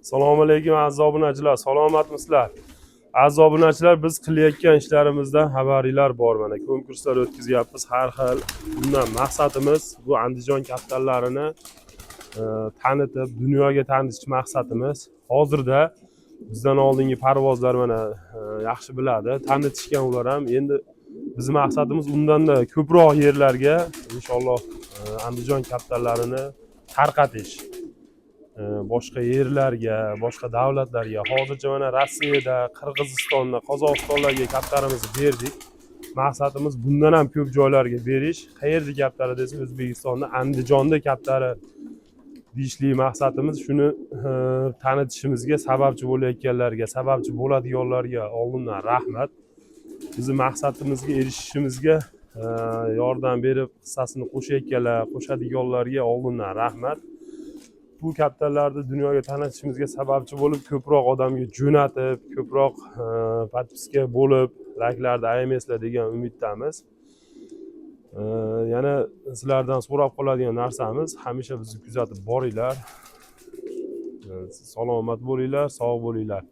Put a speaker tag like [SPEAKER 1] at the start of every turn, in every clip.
[SPEAKER 1] Assalomu alaykum aziz obunachilar, salomatmisizlar? Aziz obunachilar, biz qilayotgan ishlarimizdan xabaringlar bor. Mana konkurslar o'tkazyapmiz har xil. Bundan maqsadimiz bu Andijon kapitallarini tanitib, dunyoga tanitish maqsadimiz. Hozirda bizdan oldingi parvozlar mana yaxshi biladi, tanitishgan ular ham. Endi bizning maqsadimiz undanda ko'proq yerlarga inshaalloh Andijon kapitallarini tarqatish. Boshqa yerlarga, boshqa davlatlarga, hozircha mana Rossiyada, Qirg'izistonda, Qozog'istonlarga kaptarimizni berdik. Maqsadimiz bundan ham ko'p joylarga berish. Qayerda kaptari desa, O'zbekistonda, Andijonda kaptari deyishlik maqsadimiz. Shuni tanitishimizga sababchi bo'layotganlarga, sababchi bo'ladiganlarga oldindan rahmat. Bizning maqsadimizga erishishimizga yordam berib, hissasini qo'shayotganlar, qo'shadiganlarga oldindan rahmat. Bu kaptallarni dunyoga tanitishimizga sababchi bo'lib, ko'proq odamga jo'natib, ko'proq podpiska bo'lib, layklarni ayaymanglar degan umiddamiz. Yana sizlardan so'rab qoladigan narsamiz, hamisha bizni kuzatib boringlar. Salomat bo'linglar, sog' bo'linglar.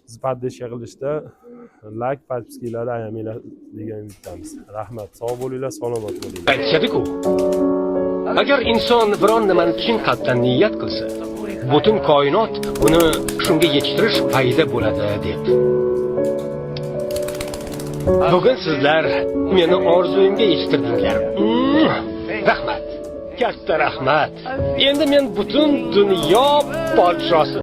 [SPEAKER 1] Biz podpishka qilishda layk, podpiskalarni ayaymanglar degan umiddamiz. Rahmat, sog' bo'linglar, salomat bo'linglar.
[SPEAKER 2] Aytishadi-ku. Agar inson biron nimani chin qalbdan niyat qilsa, butun koinot uni shunga yetishtirish payida bo'ladi deb. Bugun sizlar meni orzuyimga yetishtirdinglar. Rahmat. Katta rahmat. Endi men butun dunyo podshosi